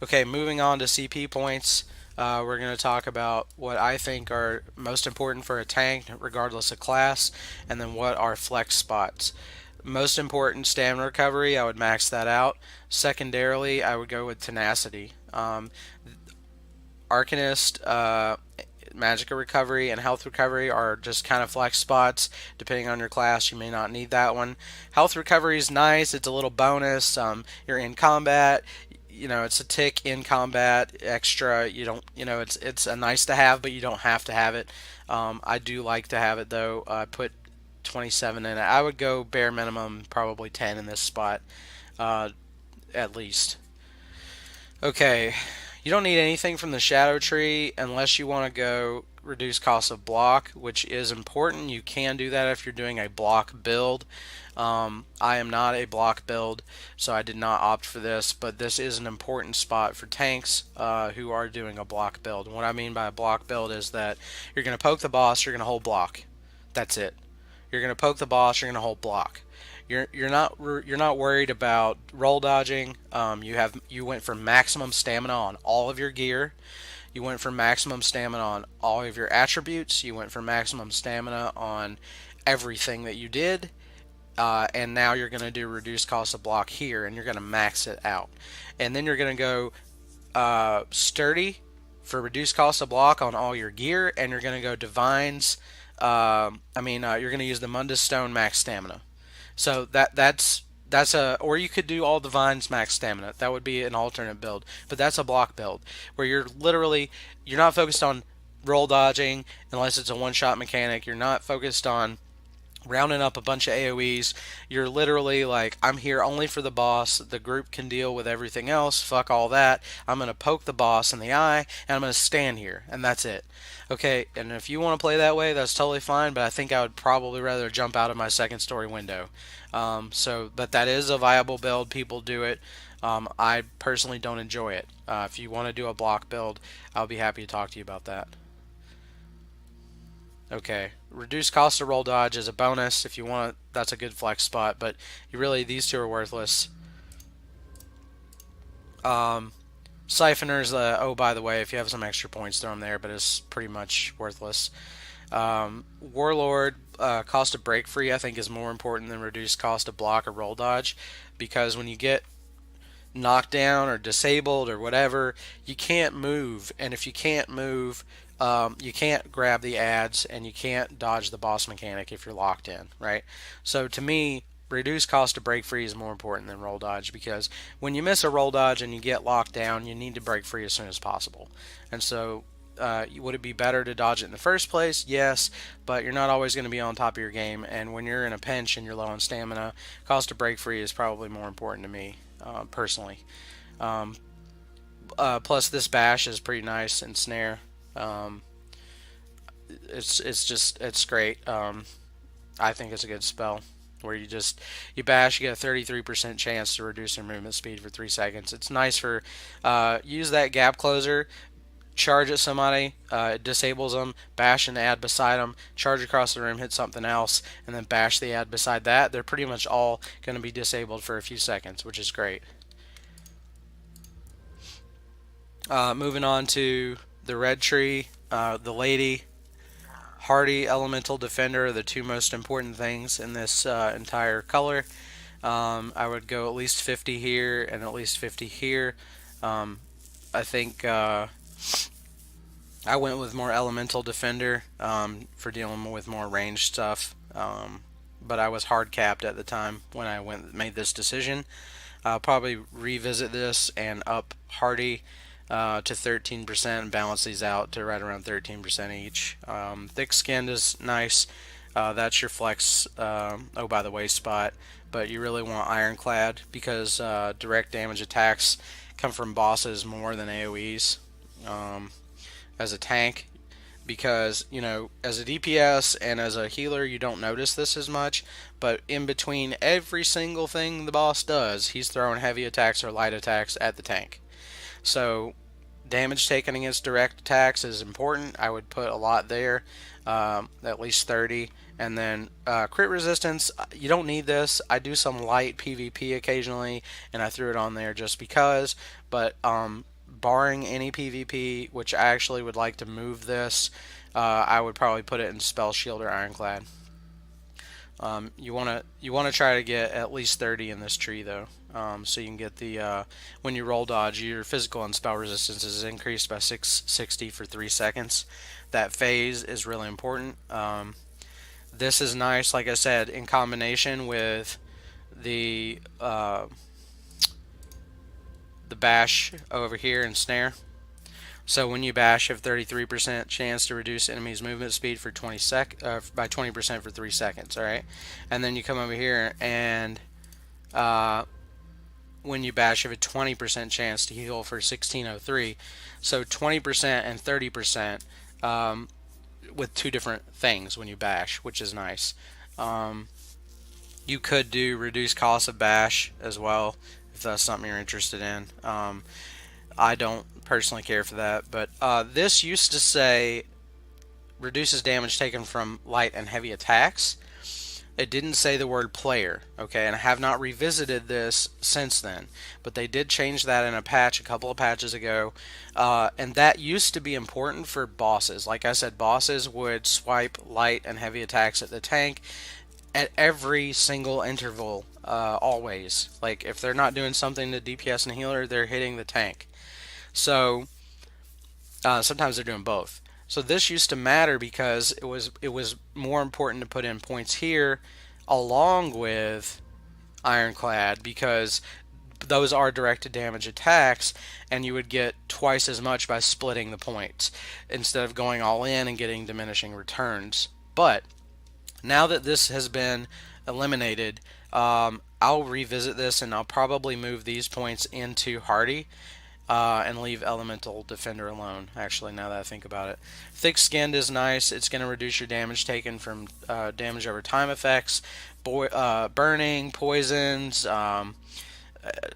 Okay, moving on to CP points. We're going to talk about what I think are most important for a tank, regardless of class, and then what are flex spots. Most important, stamina recovery, I would max that out. Secondarily, I would go with tenacity. Arcanist, Magica recovery, and health recovery are just kind of flex spots. Depending on your class, you may not need that one. Health recovery is nice, it's a little bonus. You're in combat, it's a tick in combat extra. You don't, it's a nice to have, but you don't have to have it. I do like to have it though. I put 27 in it. I would go bare minimum probably 10 in this spot, uh, at least. Okay, you don't need anything from the shadow tree unless you want to go reduce cost of block, which is important. You can do that if you're doing a block build. I am not a block build, so I did not opt for this, but this is an important spot for tanks who are doing a block build. And what I mean by a block build is that you're going to poke the boss, you're going to hold block. That's it. You're going to poke the boss, you're going to hold block. You're not worried about roll dodging. You went for maximum stamina on all of your gear. You went for maximum stamina on all of your attributes. You went for maximum stamina on everything that you did. And now you're going to do reduced cost of block here, and you're going to max it out. And then you're going to go sturdy for reduced cost of block on all your gear, and you're going to go divines. You're going to use the Mundus Stone max stamina. So that's a, or you could do all divines max stamina. That would be an alternate build, but that's a block build where you're not focused on roll dodging unless it's a one shot mechanic. You're not focused on rounding up a bunch of AoEs. You're literally like, I'm here only for the boss. The group can deal with everything else. Fuck all that. I'm going to poke the boss in the eye, and I'm going to stand here, and that's it. Okay, and if you want to play that way, that's totally fine, but I think I would probably rather jump out of my second story window. But that is a viable build. People do it. I personally don't enjoy it. If you want to do a block build, I'll be happy to talk to you about that. Okay, reduced cost of roll dodge is a bonus if you want. That's a good flex spot, but these two are worthless. Um, Siphoner's oh, by the way, if you have some extra points, throw them there, but it's pretty much worthless. Warlord, cost of break free I think is more important than reduced cost of block or roll dodge, because when you get knocked down or disabled or whatever, you can't move. And if you can't move, you can't grab the ads and you can't dodge the boss mechanic if you're locked in, right? So to me, reduced cost to break free is more important than roll dodge, because when you miss a roll dodge and you get locked down, you need to break free as soon as possible. And so would it be better to dodge it in the first place? Yes, but you're not always going to be on top of your game. And when you're in a pinch and you're low on stamina, cost to break free is probably more important to me, personally. Um, Plus, this bash is pretty nice and snare. Um, it's great. I think it's a good spell where you bash, you get a 33% chance to reduce your movement speed for 3 seconds. It's nice for use that gap closer, charge at somebody, it disables them, bash an ad beside them, charge across the room, hit something else, and then bash the ad beside that. They're pretty much all going to be disabled for a few seconds, which is great. Moving on to the red tree, the lady, hardy, elemental, defender are the two most important things in this entire color. I would go at least 50 here and at least 50 here. I think I went with more elemental defender for dealing with more ranged stuff. But I was hard capped at the time when I made this decision. I'll probably revisit this and up hardy to 13% and balance these out to right around 13% each. Thick skinned is nice. That's your flex, oh, by the way, spot. But you really want ironclad because direct damage attacks come from bosses more than AoEs. As a tank, because as a DPS and as a healer you don't notice this as much, but in between every single thing the boss does, he's throwing heavy attacks or light attacks at the tank. So Damage taken against direct attacks is important. I would put a lot there, at least 30. And then crit resistance, you don't need this. I do some light PvP occasionally, and I threw it on there just because. But barring any PvP, which I actually would like to move this, I would probably put it in Spell Shield or Ironclad. You wanna try to get at least 30 in this tree though, so you can get the when you roll dodge, your physical and spell resistance is increased by 660 for 3 seconds. That phase is really important. This is nice, like I said, in combination with the bash over here and snare. So when you bash, you have 33% chance to reduce enemies' movement speed for by 20% for 3 seconds. All right, and then you come over here and when you bash, you have a 20% chance to heal for 1603. So 20% and 30% with two different things when you bash, which is nice. You could do reduced cost of bash as well if that's something you're interested in. I don't personally care for that, but this used to say reduces damage taken from light and heavy attacks. It didn't say the word player, okay, and I have not revisited this since then, but they did change that in a patch a couple of patches ago, and that used to be important for bosses. Like I said, bosses would swipe light and heavy attacks at the tank at every single interval, always. Like if they're not doing something to DPS and healer, they're hitting the tank. So sometimes they're doing both. So this used to matter because it was more important to put in points here along with Ironclad, because those are directed damage attacks, and you would get twice as much by splitting the points instead of going all in and getting diminishing returns. But now that this has been eliminated, I'll revisit this and I'll probably move these points into Hardy. And leave Elemental Defender alone, actually, now that I think about it. Thick Skinned is nice. It's going to reduce your damage taken from damage over time effects, burning, poisons,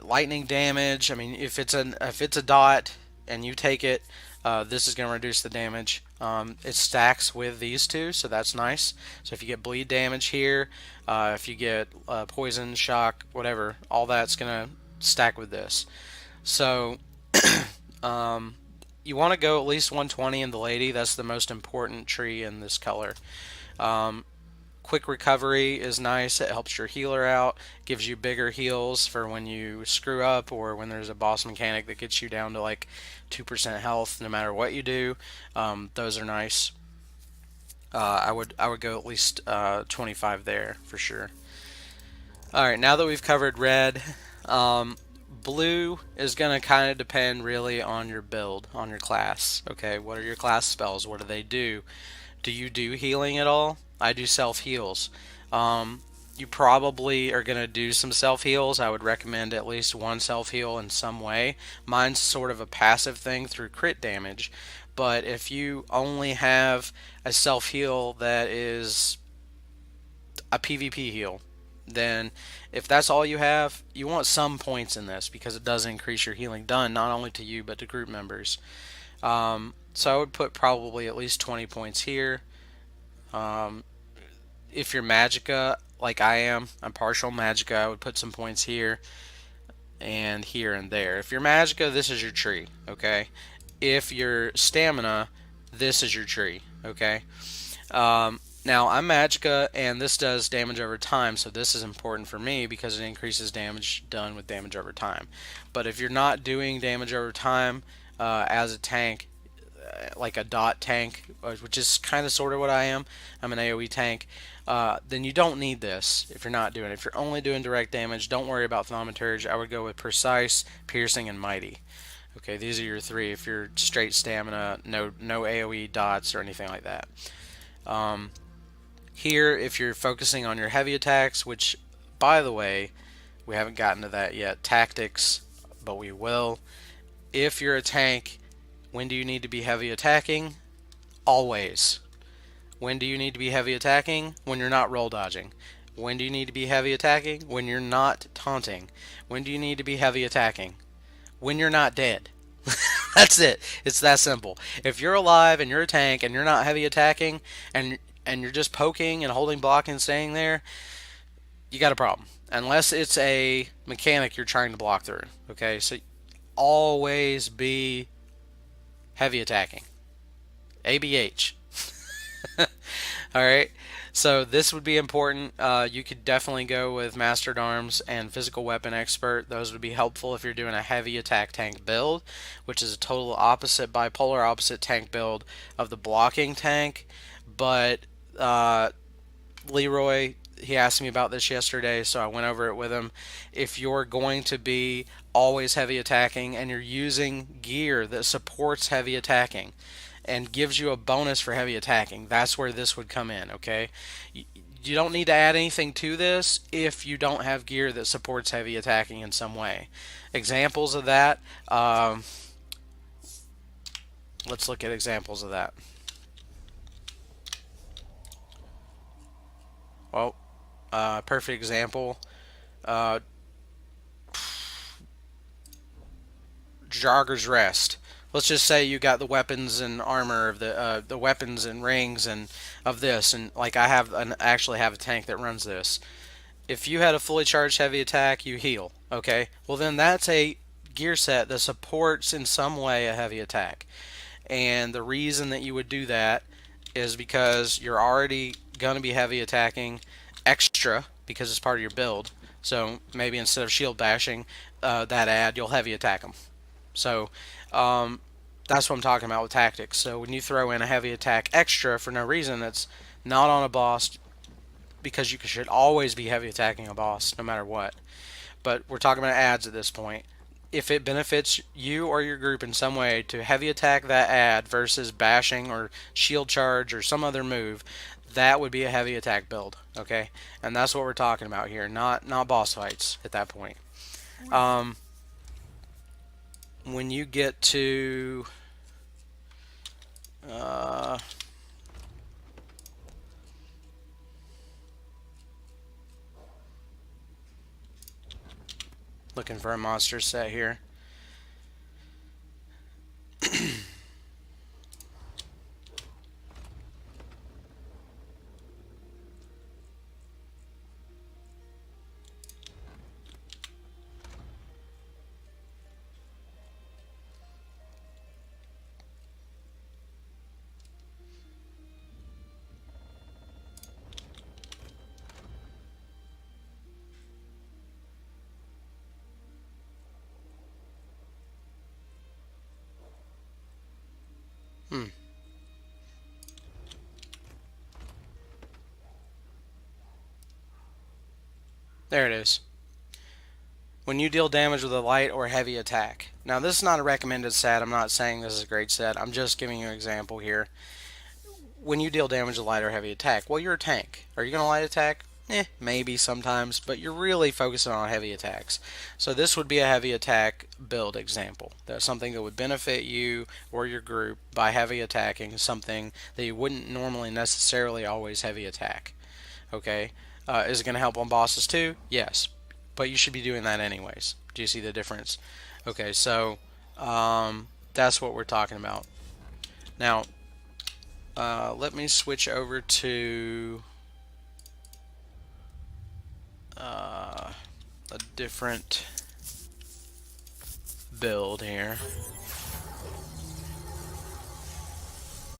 lightning damage. I mean, if it's a dot and you take it, this is going to reduce the damage. It stacks with these two, so that's nice. So if you get bleed damage here, if you get poison, shock, whatever, all that's going to stack with this. So you want to go at least 120 in the lady. That's the most important tree in this color. Quick recovery is nice. It helps your healer out, gives you bigger heals for when you screw up or when there's a boss mechanic that gets you down to like 2% health no matter what you do. Those are nice. I would go at least 25 there for sure. Alright, now that we've covered red, blue is going to kind of depend really on your build, on your class. Okay, what are your class spells? What do they do? Do you do healing at all? I do self-heals. You probably are going to do some self-heals. I would recommend at least one self-heal in some way. Mine's sort of a passive thing through crit damage. But if you only have a self-heal that is a PvP heal, then if that's all you have, you want some points in this because it does increase your healing done not only to you but to group members. So I would put probably at least 20 points here. If you're Magicka, like I am, I'm partial Magicka, I would put some points here and here and there. If you're Magicka, this is your tree, okay? If you're Stamina, this is your tree, okay? Now, I'm Magicka, and this does damage over time, so this is important for me because it increases damage done with damage over time. But if you're not doing damage over time as a tank, like a dot tank, which is kind of sort of what I am, I'm an AoE tank, then you don't need this if you're not doing it. If you're only doing direct damage, don't worry about Thaumaturge. I would go with Precise, Piercing, and Mighty. Okay, these are your three if you're straight Stamina, no AoE dots or anything like that. Here, if you're focusing on your heavy attacks, which, by the way, we haven't gotten to that yet, tactics, but we will. If you're a tank, when do you need to be heavy attacking? Always. When do you need to be heavy attacking? When you're not roll dodging. When do you need to be heavy attacking? When you're not taunting. When do you need to be heavy attacking? When you're not dead. That's it. It's that simple. If you're alive and you're a tank and you're not heavy attacking and you're just poking and holding block and staying there, you got a problem. Unless it's a mechanic you're trying to block through. Okay, so always be heavy attacking. ABH. All right. So this would be important. You could definitely go with Mastered Arms and Physical Weapon Expert. Those would be helpful if you're doing a heavy attack tank build, which is a total opposite, bipolar opposite tank build of the blocking tank. But Leroy, he asked me about this yesterday, so I went over it with him. If you're going to be always heavy attacking and you're using gear that supports heavy attacking and gives you a bonus for heavy attacking, that's where this would come in, okay? You don't need to add anything to this if you don't have gear that supports heavy attacking in some way. Examples of that, let's look at examples of that. Well, perfect example. Uh, Jogger's Rest. Let's just say you got the weapons and armor of the weapons and rings and of this, and like actually have a tank that runs this. If you had a fully charged heavy attack, you heal. Okay, well then that's a gear set that supports in some way a heavy attack, and the reason that you would do that is because you're already going to be heavy attacking extra because it's part of your build. So maybe instead of shield bashing that ad, you'll heavy attack them. So that's what I'm talking about with tactics. So when you throw in a heavy attack extra for no reason, that's not on a boss, because you should always be heavy attacking a boss no matter what. But we're talking about ads at this point. If it benefits you or your group in some way to heavy attack that ad versus bashing or shield charge or some other move, that would be a heavy attack build, okay? And that's what we're talking about here, not boss fights at that point. Um, when you get to uh, looking for a monster set here. Hmm. There it is. When you deal damage with a light or heavy attack. Now, this is not a recommended set. I'm not saying this is a great set. I'm just giving you an example here. When you deal damage with light or heavy attack, well, you're a tank. Are you going to light attack? Maybe sometimes, but you're really focusing on heavy attacks. So this would be a heavy attack build example. That's something that would benefit you or your group by heavy attacking something that you wouldn't normally necessarily always heavy attack. Okay? Is it going to help on bosses too? Yes. But you should be doing that anyways. Do you see the difference? Okay, so that's what we're talking about. Now, let me switch over to a different build here.